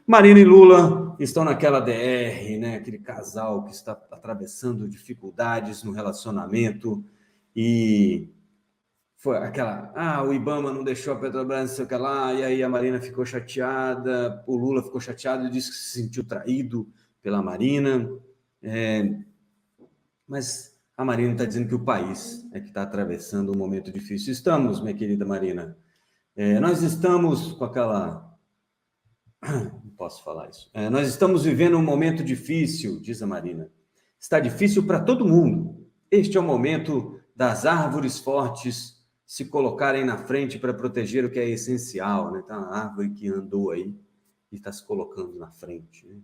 Marina e Lula estão naquela DR, né? Aquele casal que está atravessando dificuldades no relacionamento e foi aquela, o Ibama não deixou a Petrobras, não sei o que lá, e aí a Marina ficou chateada, o Lula ficou chateado e disse que se sentiu traído pela Marina, mas a Marina está dizendo que o país é que está atravessando um momento difícil. Estamos, minha querida Marina, nós estamos com aquela... Não posso falar isso. Nós estamos vivendo um momento difícil, diz a Marina. Está difícil para todo mundo. Este é o momento das árvores fortes se colocarem na frente para proteger o que é essencial, né? Tá uma árvore que andou aí e está se colocando na frente, né?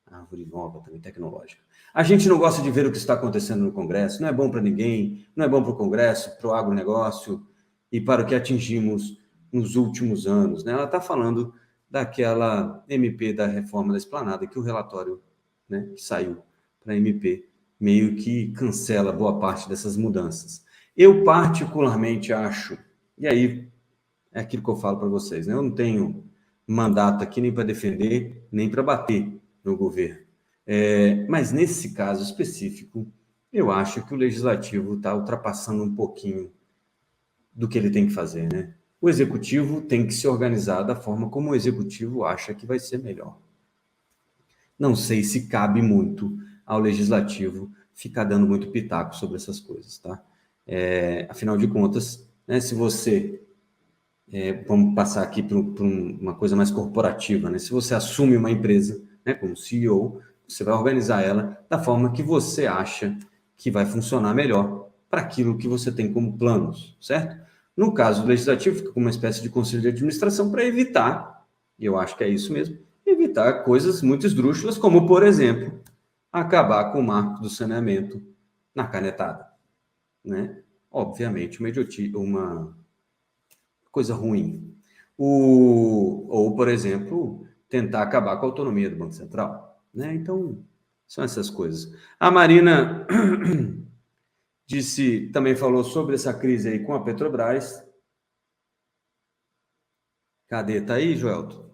Árvore nova também, tecnológica. A gente não gosta de ver o que está acontecendo no Congresso, não é bom para ninguém, não é bom para o Congresso, para o agronegócio e para o que atingimos nos últimos anos, né? Ela está falando daquela MP da reforma da esplanada, que o relatório, né, que saiu para a MP meio que cancela boa parte dessas mudanças. Eu particularmente acho, e aí é aquilo que eu falo para vocês, né? Eu não tenho mandato aqui nem para defender, nem para bater no governo. Mas nesse caso específico, eu acho que o legislativo está ultrapassando um pouquinho do que ele tem que fazer, né? O executivo tem que se organizar da forma como o executivo acha que vai ser melhor. Não sei se cabe muito ao legislativo ficar dando muito pitaco sobre essas coisas, tá? Afinal de contas, né, se você... vamos passar aqui para uma coisa mais corporativa, né? Se você assume uma empresa, né, como CEO, você vai organizar ela da forma que você acha que vai funcionar melhor para aquilo que você tem como planos, certo? No caso do legislativo, fica como uma espécie de conselho de administração para evitar, e eu acho que é isso mesmo, evitar coisas muito esdrúxulas, como, por exemplo, acabar com o marco do saneamento na canetada, né? Obviamente, uma coisa ruim. Ou, por exemplo, tentar acabar com a autonomia do Banco Central, né? Então, são essas coisas. A Marina também falou sobre essa crise aí com a Petrobras. Cadê? Tá aí, Joelton?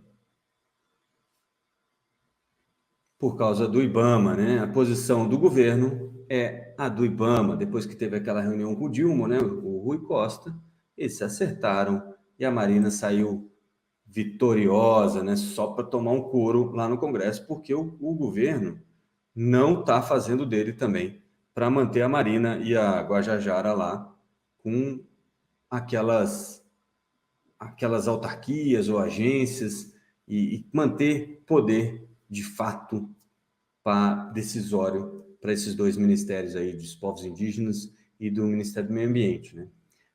Por causa do Ibama, né? A posição do governo é a do Ibama. Depois que teve aquela reunião com o Dilma, né? O Rui Costa, eles se acertaram e a Marina saiu vitoriosa, né? Só para tomar um couro lá no Congresso, porque o governo não está fazendo dele também para manter a Marina e a Guajajara lá com aquelas autarquias ou agências e manter poder de fato decisório para esses dois ministérios aí, dos povos indígenas e do Ministério do Meio Ambiente, né?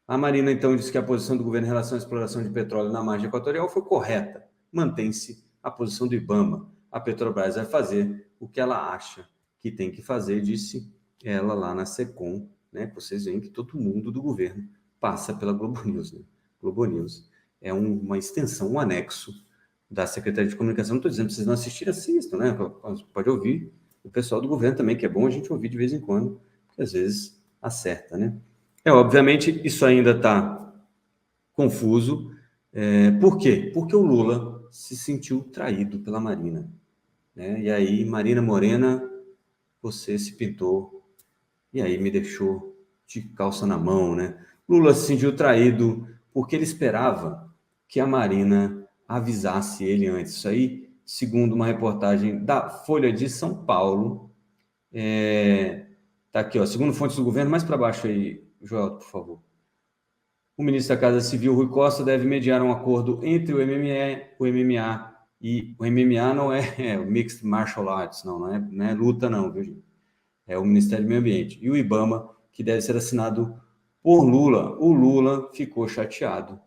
A Marina, então, disse que a posição do governo em relação à exploração de petróleo na margem equatorial foi correta. Mantém-se a posição do Ibama. A Petrobras vai fazer o que ela acha que tem que fazer, disse ela lá na SECOM, né? Vocês veem que todo mundo do governo passa pela Globo News, né? Globo News é uma extensão, um anexo da Secretaria de Comunicação. Não estou dizendo para vocês não assistirem, assistam, né? Pode ouvir o pessoal do governo também, que é bom a gente ouvir de vez em quando, porque às vezes acerta, né? Obviamente, isso ainda está confuso. Por quê? Porque o Lula se sentiu traído pela Marina, né? E aí, Marina Morena, você se pintou e aí me deixou de calça na mão, né? Lula se sentiu traído porque ele esperava que a Marina avisasse ele antes. Isso aí, segundo uma reportagem da Folha de São Paulo, tá aqui, ó, segundo fontes do governo, mais para baixo aí, Joel, por favor. O ministro da Casa Civil, Rui Costa, deve mediar um acordo entre o MMA e o MMA não é o Mixed Martial Arts, não é luta não, viu, gente? É o Ministério do Meio Ambiente. E o Ibama, que deve ser assinado por Lula. O Lula ficou chateado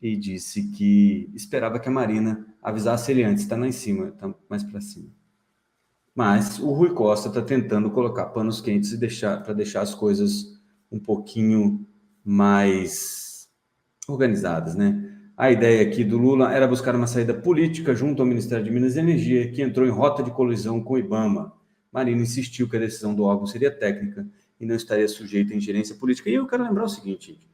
e disse que esperava que a Marina avisasse ele antes. Está lá em cima, está mais para cima. Mas o Rui Costa está tentando colocar panos quentes para deixar as coisas um pouquinho mais organizadas, né? A ideia aqui do Lula era buscar uma saída política junto ao Ministério de Minas e Energia, que entrou em rota de colisão com o Ibama. Marina insistiu que a decisão do órgão seria técnica e não estaria sujeita à ingerência política. E eu quero lembrar o seguinte, gente,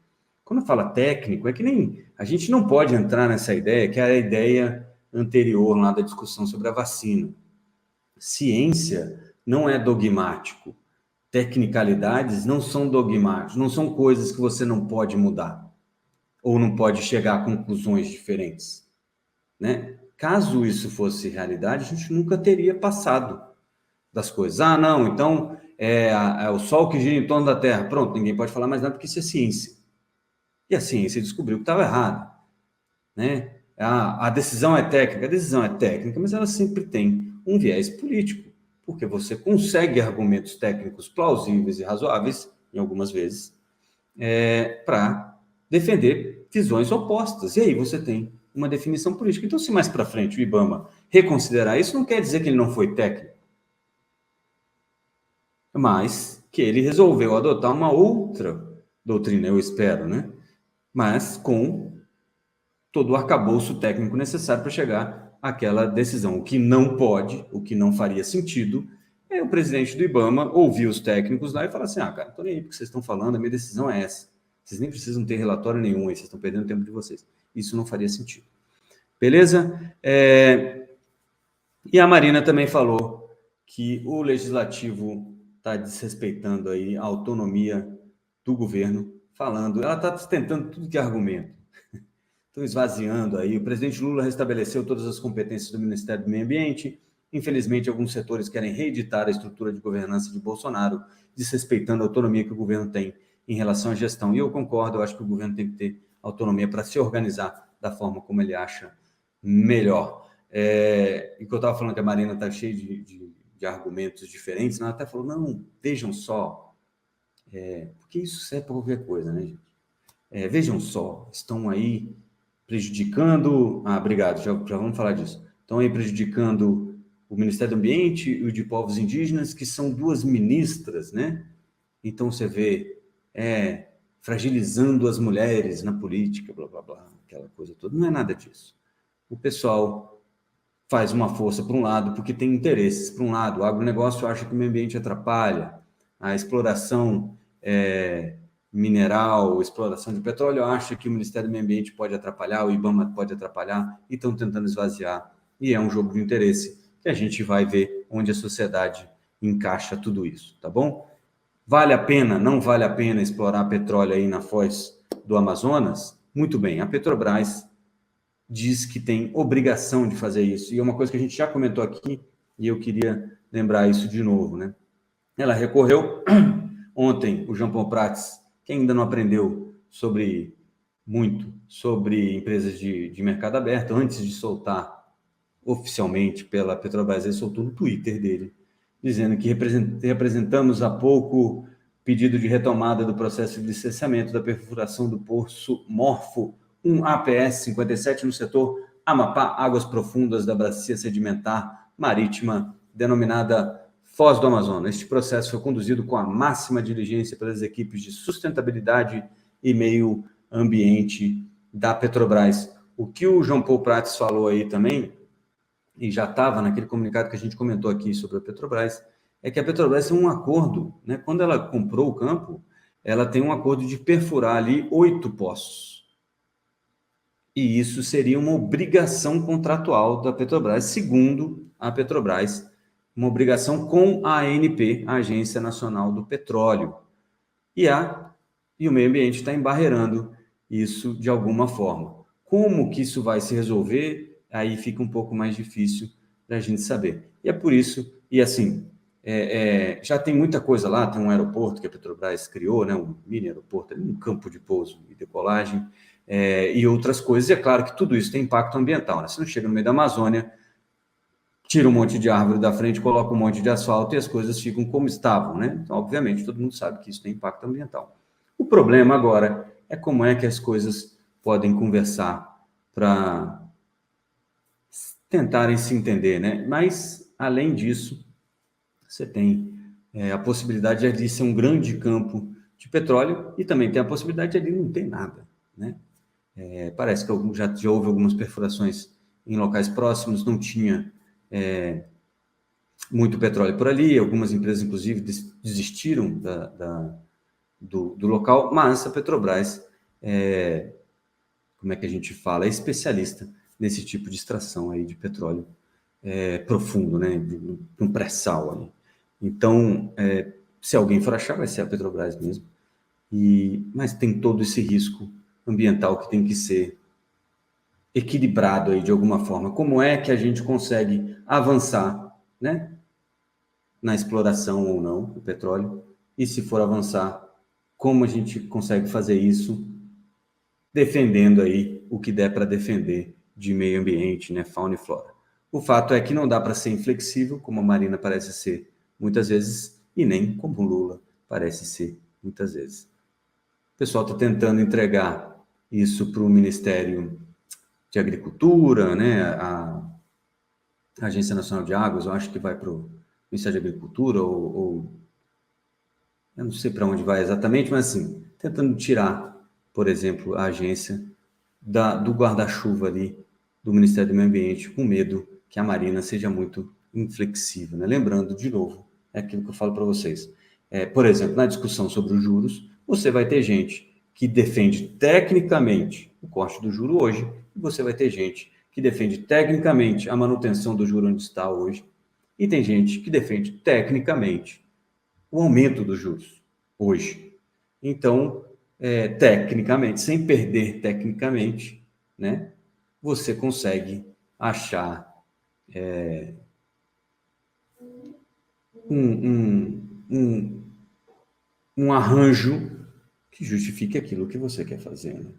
quando fala técnico, é que nem... A gente não pode entrar nessa ideia, que é a ideia anterior lá da discussão sobre a vacina. Ciência não é dogmático. Tecnicalidades não são dogmáticos, não são coisas que você não pode mudar ou não pode chegar a conclusões diferentes, né? Caso isso fosse realidade, a gente nunca teria passado das coisas. Ah, não, então é o Sol que gira em torno da Terra. Pronto, ninguém pode falar mais nada porque isso é ciência. E a ciência descobriu que estava errado, né? A decisão é técnica, mas ela sempre tem um viés político, porque você consegue argumentos técnicos plausíveis e razoáveis, em algumas vezes, para defender visões opostas. E aí você tem uma definição política. Então, se mais para frente o IBAMA reconsiderar isso, não quer dizer que ele não foi técnico, mas que ele resolveu adotar uma outra doutrina, eu espero, né? Mas com todo o arcabouço técnico necessário para chegar àquela decisão. O que não pode, o que não faria sentido, é o presidente do IBAMA ouvir os técnicos lá e falar assim, cara, não estou nem aí porque vocês estão falando, a minha decisão é essa. Vocês nem precisam ter relatório nenhum aí, vocês estão perdendo o tempo de vocês. Isso não faria sentido. Beleza? E a Marina também falou que o legislativo está desrespeitando aí a autonomia do governo, falando, ela está tentando tudo que é argumento. Estão esvaziando aí. O presidente Lula restabeleceu todas as competências do Ministério do Meio Ambiente. Infelizmente, alguns setores querem reeditar a estrutura de governança de Bolsonaro, desrespeitando a autonomia que o governo tem em relação à gestão. E eu concordo, eu acho que o governo tem que ter autonomia para se organizar da forma como ele acha melhor. E que eu estava falando que a Marina está cheia de argumentos diferentes, ela até falou, não, vejam só, porque isso serve para qualquer coisa, né, gente? Vejam só, estão aí prejudicando... obrigado, já vamos falar disso. Estão aí prejudicando o Ministério do Ambiente e o de Povos Indígenas, que são duas ministras, né? Então, você vê, fragilizando as mulheres na política, blá, blá, blá, aquela coisa toda. Não é nada disso. O pessoal faz uma força para um lado porque tem interesses. Para um lado, o agronegócio acha que o meio ambiente atrapalha, a exploração mineral, exploração de petróleo, acha que o Ministério do Meio Ambiente pode atrapalhar, o IBAMA pode atrapalhar, e estão tentando esvaziar. E é um jogo de interesse que a gente vai ver onde a sociedade encaixa tudo isso, tá bom? Vale a pena, não vale a pena explorar petróleo aí na foz do Amazonas? Muito bem, a Petrobras diz que tem obrigação de fazer isso, e é uma coisa que a gente já comentou aqui, e eu queria lembrar isso de novo, né? Ela recorreu, ontem o Jean Paul Prats, que ainda não aprendeu muito sobre empresas de mercado aberto, antes de soltar oficialmente pela Petrobras, ele soltou no Twitter dele, dizendo que representamos há pouco pedido de retomada do processo de licenciamento da perfuração do poço Morfo 1 APS 57 no setor Amapá, águas profundas da bacia sedimentar marítima denominada Foz do Amazonas. Este processo foi conduzido com a máxima diligência pelas equipes de sustentabilidade e meio ambiente da Petrobras. O que o João Paul Prats falou aí também, e já estava naquele comunicado que a gente comentou aqui sobre a Petrobras, é que a Petrobras tem um acordo, né? Quando ela comprou o campo, ela tem um acordo de perfurar ali 8 poços. E isso seria uma obrigação contratual da Petrobras, segundo a Petrobras, uma obrigação com a ANP, a Agência Nacional do Petróleo. E o meio ambiente está embarreirando isso de alguma forma. Como que isso vai se resolver? Aí fica um pouco mais difícil da gente saber. E é por isso, e assim, já tem muita coisa lá, tem um aeroporto que a Petrobras criou, né, um mini aeroporto, um campo de pouso e decolagem, e outras coisas. E é claro que tudo isso tem impacto ambiental, né? Você não chega no meio da Amazônia, tira um monte de árvore da frente, coloca um monte de asfalto e as coisas ficam como estavam, né? Então, obviamente, todo mundo sabe que isso tem impacto ambiental. O problema agora é como é que as coisas podem conversar para tentarem se entender, né? Mas, além disso, você tem a possibilidade de ali ser um grande campo de petróleo e também tem a possibilidade de ali não ter nada, né? Parece que já houve algumas perfurações em locais próximos, não tinha muito petróleo por ali, algumas empresas, inclusive, desistiram do local, mas a Petrobras, como é que a gente fala, é especialista nesse tipo de extração aí de petróleo profundo, né, um pré-sal aí. Então, se alguém for achar, vai ser a Petrobras mesmo. Mas tem todo esse risco ambiental que tem que ser equilibrado aí de alguma forma. Como é que a gente consegue avançar, né, na exploração ou não do petróleo? E se for avançar, como a gente consegue fazer isso defendendo aí o que der para defender de meio ambiente, né, fauna e flora. O fato é que não dá para ser inflexível, como a Marina parece ser muitas vezes, e nem como o Lula parece ser muitas vezes. O pessoal está tentando entregar isso para o Ministério de Agricultura, né, a Agência Nacional de Águas, eu acho que vai para o Ministério de Agricultura, ou eu não sei para onde vai exatamente, mas assim, tentando tirar, por exemplo, a agência do guarda-chuva ali do Ministério do Meio Ambiente, com medo que a Marina seja muito inflexível, né? Lembrando, de novo, é aquilo que eu falo para vocês. Por exemplo, na discussão sobre os juros, você vai ter gente que defende tecnicamente o corte do juro hoje, e você vai ter gente que defende tecnicamente a manutenção do juro onde está hoje, e tem gente que defende tecnicamente o aumento dos juros hoje. Então, tecnicamente, sem perder tecnicamente, né, você consegue achar um, um arranjo que justifique aquilo que você quer fazer. Né?